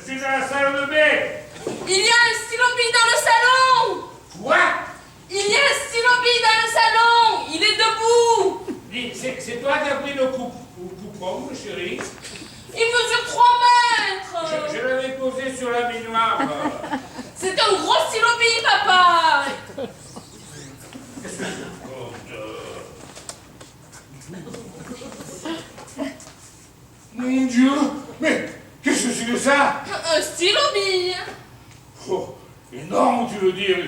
suis dans la salle de bain. Il y a un stylo bille dans le salon. Quoi? Il y a un stylo bille dans le salon. Il est debout. Dis, c'est toi qui as pris le coupon, chérie? Il mesure 3 mètres. Je l'avais posé sur la baignoire. C'est un gros stylo bille, papa. Qu'est-ce que c'est? Mon Dieu! Mais qu'est-ce que c'est que ça? Un stylo bille. Oh, énorme, tu veux dire.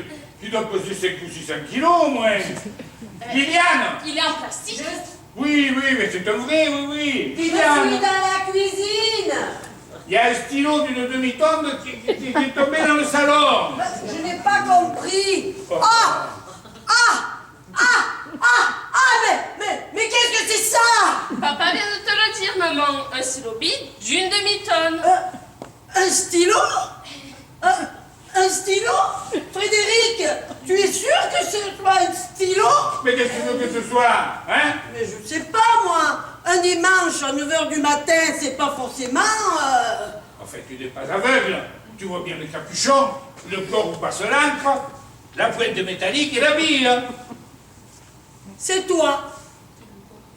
Tu dois peser 5 ou 600 kilos au moins. Liliane! Il est en plastique. Oui, mais c'est un vrai, oui. Je suis dans la cuisine. Il y a un stylo d'une demi-tonne qui est tombé dans le salon. Je n'ai pas compris. Oh. Mais qu'est-ce que c'est ça? Papa vient de te le dire, maman. Un stylo bille d'une demi-tonne. Un stylo? Un stylo? Frédéric, tu es sûr que ce soit un stylo? Mais qu'est-ce que tu veux que ce soit, hein? Mais je sais pas, moi. Un dimanche à 9 h du matin, c'est pas forcément... En fait, tu n'es pas aveugle. Tu vois bien le capuchon, le corps où passe l'encre, la pointe métallique et la bille. C'est toi.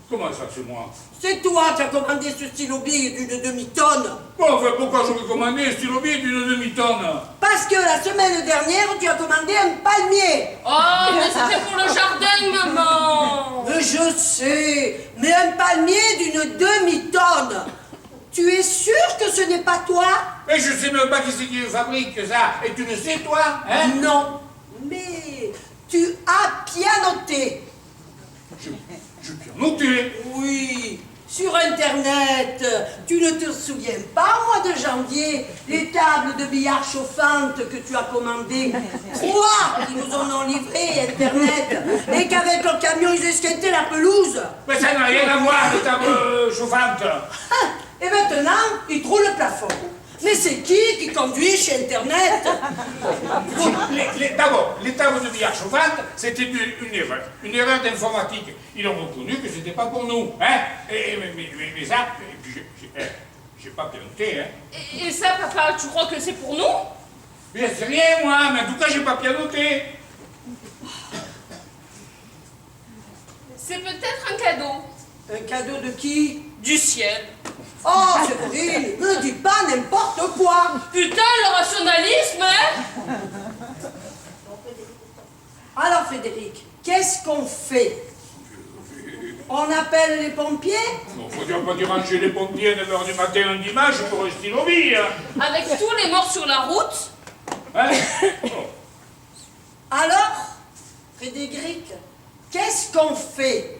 Comment ça, c'est moi? C'est toi qui as commandé ce stylo bille d'une demi-tonne. Bon, enfin, pourquoi j'aurais commandé un stylo bille d'une demi-tonne? Parce que la semaine dernière, tu as commandé un palmier. Oh, mais c'était pour le jardin, maman. Mais je sais, mais un palmier d'une demi-tonne. Tu es sûr que ce n'est pas toi? Mais je sais même pas qui c'est qui le fabrique, ça. Et tu le sais, toi, hein? Non, mais tu as pianoté. Je peux noter. Oui, sur Internet. Tu ne te souviens pas, au mois de janvier, les tables de billard chauffantes que tu as commandées? 3 qui nous en ont livré, Internet. Et qu'avec leur camion, ils esquintaient la pelouse. Mais ça n'a rien à voir, les tables chauffantes. Et maintenant, ils trouvent le plafond. Mais c'est qui conduit chez Internet? D'abord, les tables de billard chauffantes, c'était une erreur d'informatique. Ils ont reconnu que c'était pas pour nous, hein? Mais ça, et puis j'ai pas pianoté, hein? Et ça, papa, tu crois que c'est pour nous? Mais c'est rien, moi, mais en tout cas, j'ai pas pianoté. C'est peut-être un cadeau. Un cadeau de qui? Du ciel. Oh, Séverine, ne dis pas n'importe quoi. Putain, le rationalisme, hein? Alors, Frédéric, qu'est-ce qu'on fait? On appelle les pompiers? Bon, faut pas déranger les pompiers à 9 h du matin un dimanche pour un stylo bille, hein? Avec tous les morts sur la route? Hein? Oh. Alors, Frédéric, qu'est-ce qu'on fait?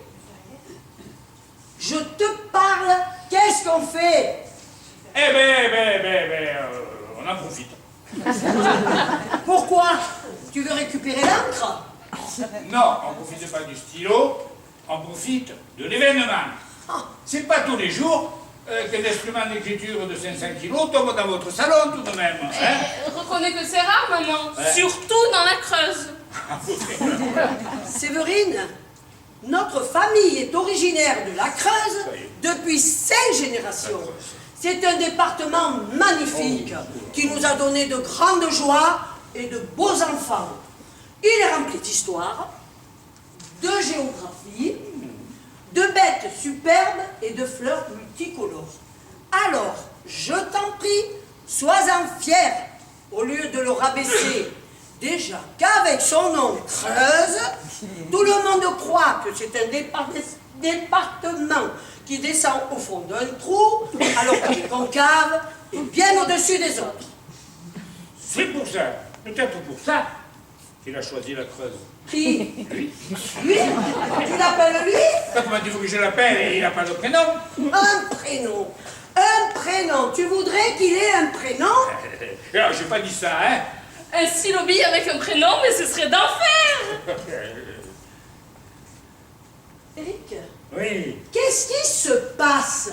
Je te parle, qu'est-ce qu'on fait? Eh ben, on en profite. Pourquoi? Tu veux récupérer l'encre? Non, on ne profite pas du stylo, on profite de l'événement. C'est pas tous les jours qu'un instrument d'écriture de 500 kilos tombe dans votre salon tout de même. Hein? Reconnais que c'est rare, maman. Ouais. Surtout dans la Creuse. Séverine, notre famille est originaire de la Creuse depuis 5 générations. C'est un département magnifique qui nous a donné de grandes joies et de beaux enfants. Il est rempli d'histoire, de géographie, de bêtes superbes et de fleurs multicolores. Alors, je t'en prie, sois-en fier au lieu de le rabaisser. Déjà qu'avec son nom Creuse, tout le monde croit que c'est un département qui descend au fond d'un trou, alors qu'il est concave et bien au-dessus des autres. C'est pour ça, peut-être pour ça, qu'il a choisi la Creuse. Qui? Lui? Tu l'appelles lui? Comment tu veux que je l'appelle et il n'a pas de prénom? Un prénom. Un prénom. Tu voudrais qu'il ait un prénom? Alors, j'ai pas dit ça, hein? Un stylo bille avec un prénom, mais ce serait d'enfer. Eric, Oui. qu'est-ce qui se passe?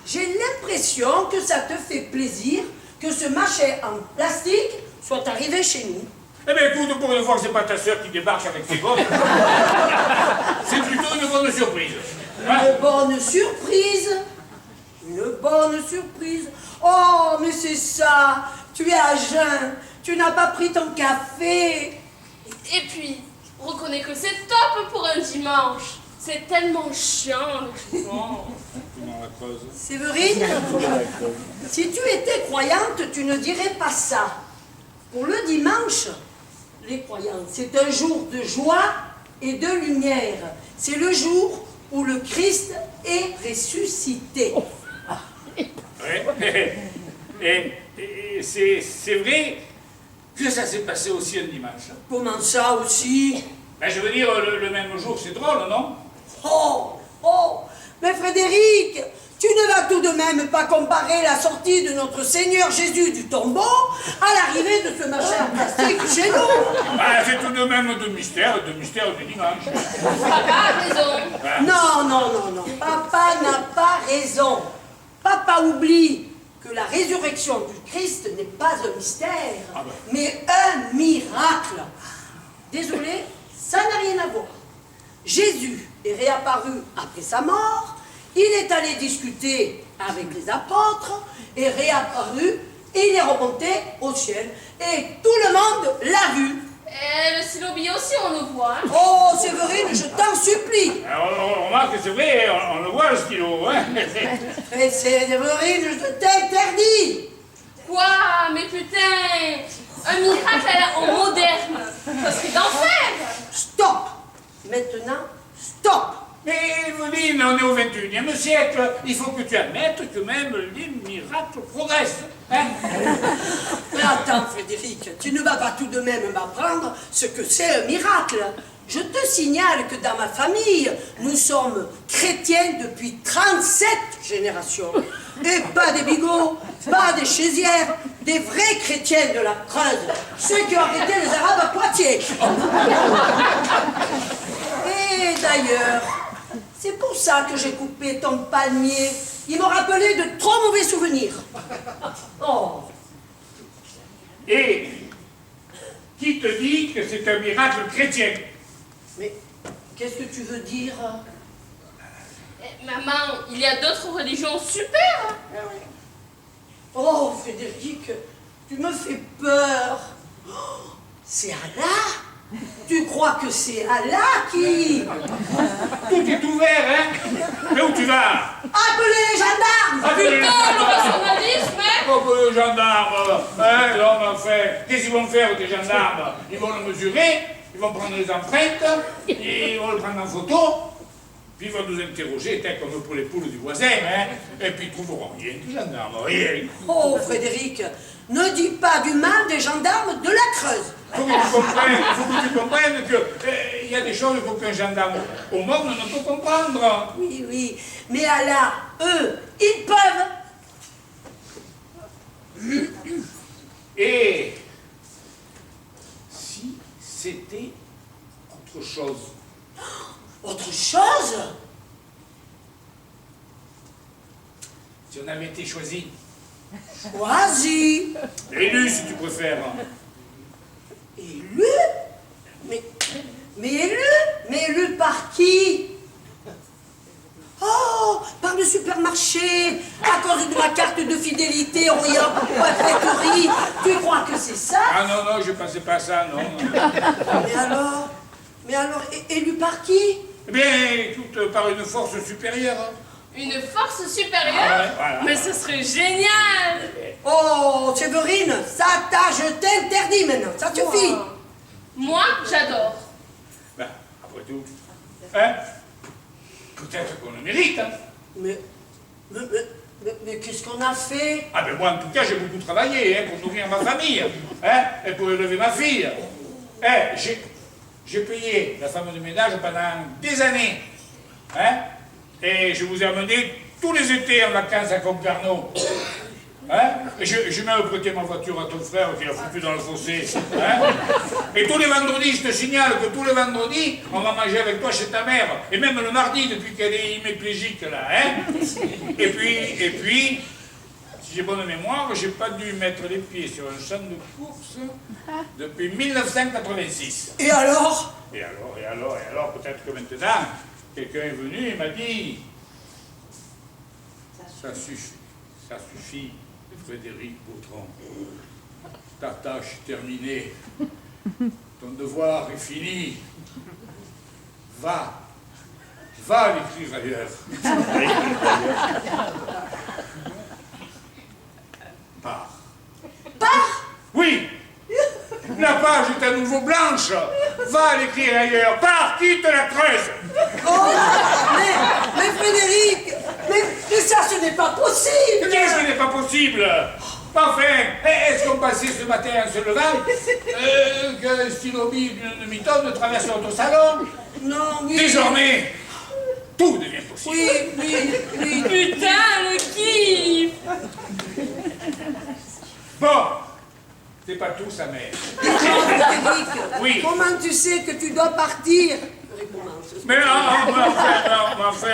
J'ai l'impression que ça te fait plaisir que ce machin en plastique soit arrivé chez nous. Eh bien, écoute, pour une fois que c'est pas ta sœur qui débarque avec ses gosses, c'est plutôt une bonne surprise. Hein? Une bonne surprise. une bonne surprise. Oh, mais c'est ça, tu es à jeun, tu n'as pas pris ton café. Et puis, reconnais que c'est top pour un dimanche. C'est tellement chiant, le couvent. Dans la Creuse. Séverine, si tu étais croyante, tu ne dirais pas ça. Pour le dimanche, les croyantes, c'est un jour de joie et de lumière. C'est le jour où le Christ est ressuscité. Ouais. Et c'est vrai que ça s'est passé aussi un dimanche. Comment ça aussi? Ben, je veux dire, le même jour, c'est drôle, non? Oh, mais Frédéric, tu ne vas tout de même pas comparer la sortie de notre Seigneur Jésus du tombeau à l'arrivée de ce machin plastique chez nous. Ben, c'est tout de même de mystère du dimanche. Papa a raison. Non, papa n'a pas raison. Papa oublie que la résurrection du Christ n'est pas un mystère, mais un miracle. Désolé, ça n'a rien à voir. Jésus est réapparu après sa mort, il est allé discuter avec les apôtres, est réapparu, et il est remonté au ciel, et tout le monde l'a vu. Et le stylo-bille aussi, on le voit. Hein. Oh, Séverine, je t'en supplie. On remarque que c'est vrai, on le voit le stylo. Hein. Et Séverine, je t'interdis. Quoi? Mais putain! Un miracle en moderne. Ça serait d'enfer. Stop. Maintenant, stop. Mais Evelyne, on est au XXIe siècle. Il faut que tu admettes que même les miracles progressent. Hein? Mais attends, Frédéric, tu ne vas pas tout de même m'apprendre ce que c'est un miracle. Je te signale que dans ma famille, nous sommes chrétiens depuis 37 générations. Et pas des bigots, pas des chaisières, des vrais chrétiens de la Creuse. Ceux qui ont arrêté les Arabes à Poitiers. Et d'ailleurs, c'est pour ça que j'ai coupé ton palmier. Il m'a rappelé de trop mauvais souvenirs. Oh. Et qui te dit que c'est un miracle chrétien? Mais qu'est-ce que tu veux dire? Eh, maman, il y a d'autres religions super. Hein. Oh, Frédéric, tu me fais peur. Oh, c'est Allah? Tu crois que c'est Allah qui... Tout est ouvert, hein? Mais où tu vas? Appelez les gendarmes! Appelez les Putain, le gendarmes. rationalisme, hein. Oh, que les gendarmes, hein, l'homme fait. Qu'est-ce qu'ils vont faire, les gendarmes? Ils vont le mesurer, ils vont prendre les empreintes, ils vont le prendre en photo, puis ils vont nous interroger, comme pour les poules du voisin, hein, et puis ils trouveront rien, les gendarmes, rien. Oh, Frédéric, ne dis pas du mal des gendarmes de la Creuse. Il faut que tu comprennes qu'il y a des choses qu'aucun gendarme au monde ne peut comprendre. Oui, mais Allah, eux, ils peuvent. Et si c'était autre chose? Autre chose? Si on avait été choisi, Choisi. élu si tu préfères. Élu? Mais élu par qui? Oh, par le supermarché, à cause de ma carte de fidélité au Orient Préfectorie. Tu crois que c'est ça? Ah non, je ne pensais pas à ça, non. Mais alors, élu par qui? Eh bien, écoute, par une force supérieure. Une force supérieure? Ah ouais, voilà. Mais ce serait génial. Oh, Séverine, ça je t'interdis maintenant, ça suffit. Oh. Moi, j'adore. Ben, après tout, hein? Peut-être qu'on le mérite, hein? Mais qu'est-ce qu'on a fait? Ah ben moi, en tout cas, j'ai beaucoup travaillé, hein, pour nourrir ma famille, hein, et pour élever ma fille. Eh, j'ai payé la femme de ménage pendant des années, hein, et je vous ai amené tous les étés en vacances à Concarneau. Hein? Et j'ai même prêté ma voiture à ton frère qui l'a foutu dans le fossé. Hein? Et tous les vendredis, je te signale que tous les vendredis, on va manger avec toi chez ta mère. Et même le mardi, depuis qu'elle est hémiplégique là. Hein? Et puis, si j'ai bonne mémoire, j'ai pas dû mettre les pieds sur un champ de course depuis 1986. Et alors? Et alors, peut-être que maintenant, quelqu'un est venu et m'a dit... Ça Ça suffit, Frédéric Bautran. Ta tâche est terminée. Ton devoir est fini. Va l'écrire ailleurs. Pars. Oui. La page est à nouveau blanche. Va l'écrire ailleurs. Pars, quitte la Creuse. Oh, mais Frédéric, mais ça, ce n'est pas possible. Qu'est-ce qui n'est pas possible? Enfin, est-ce qu'on passait ce matin en se levant qu'un stylo d'une demi-tonne traverse notre salon? Non, oui. Désormais, tout devient possible. Oui. Putain, le kiff! Bon, c'est pas tout, sa mère. Frédéric, Oui. comment tu sais que tu dois partir? Recommence. Mais enfin,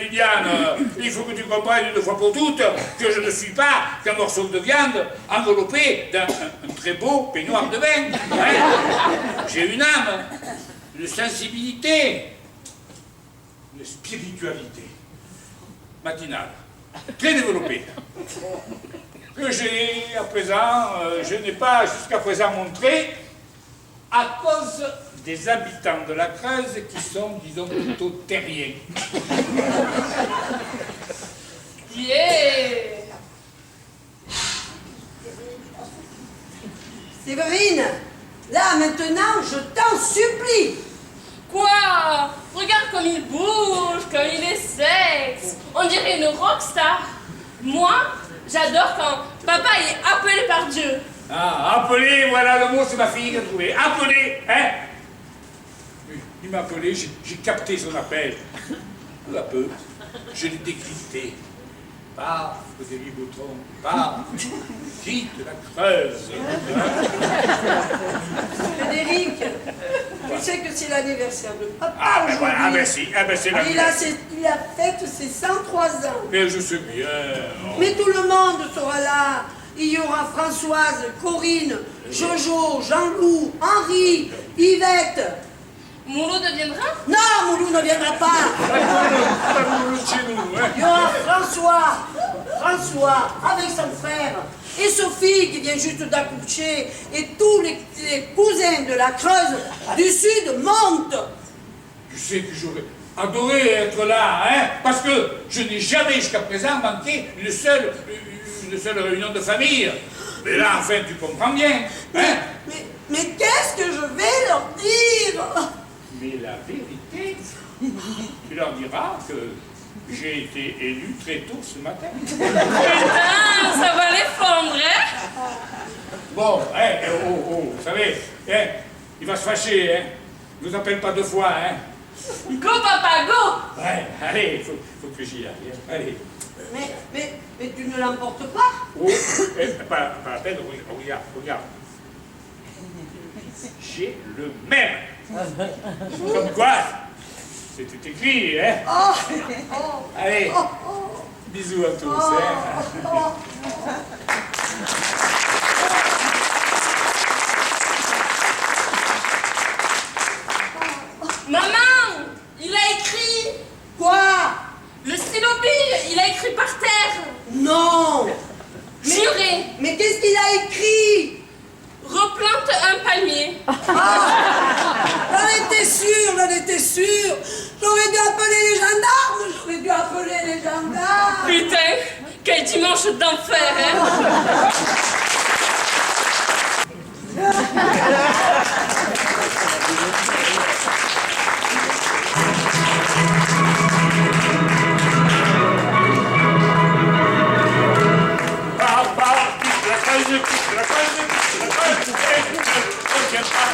Liliane, il faut que tu comprennes une fois pour toutes que je ne suis pas qu'un morceau de viande enveloppé d'un très beau peignoir de bain. Hein. J'ai une âme, une sensibilité, une spiritualité matinale, très développée, que je n'ai pas jusqu'à présent montré à cause des habitants de la Creuse qui sont, disons, plutôt terriens. Yeah! Séverine, là maintenant, je t'en supplie. Quoi? Regarde comme il bouge, comme il est sexe. On dirait une rockstar. Moi, j'adore quand papa est appelé par Dieu. Ah, appelé, voilà le mot, c'est ma fille qui a trouvé. Appelé, hein? Il m'a appelé, j'ai capté son appel. Peu à peu, je l'ai décrypté. Pars, Frédéric Bautron, pars, quitte la Creuse. Frédéric, tu sais que c'est l'anniversaire de papa Ah, ben aujourd'hui. voilà, ah ben si, c'est la Il a fête ses 103 ans. Mais je sais bien. Mais tout le monde sera là. Il y aura Françoise, Corinne, Jojo, Jean-Loup, Henri, Yvette. Moulot deviendra? Non, Moulou ne viendra pas. Chez nous, hein? Il y aura François, avec son frère, et Sophie qui vient juste d'accoucher, et tous les cousins de la Creuse du Sud montent. Tu sais que j'aurais adoré être là, hein? Parce que je n'ai jamais jusqu'à présent manqué une seule réunion de famille. Mais là, enfin, tu comprends bien, hein? Mais qu'est-ce que je vais leur dire? Mais la vérité, tu leur diras que j'ai été élu très tôt ce matin. Putain, ça va les fondre, hein? Bon, vous savez, hein, il va se fâcher, hein. Ne nous appelle pas deux fois, hein. Go, papa, go! Ouais, allez, faut que j'y aille, hein. Allez. Mais tu ne l'emportes pas? Oh, pas la peine, regarde. J'ai le même. Comme quoi, c'était écrit, hein? Allez, bisous à tous, hein? Maman, il a écrit. Quoi? Le stylo bille, il a écrit par terre. Non! Juré, Mais qu'est-ce qu'il a écrit? replante un palmier. J'en étais sûre. J'aurais dû appeler les gendarmes. Putain, quel dimanche d'enfer, hein? Reviens pas.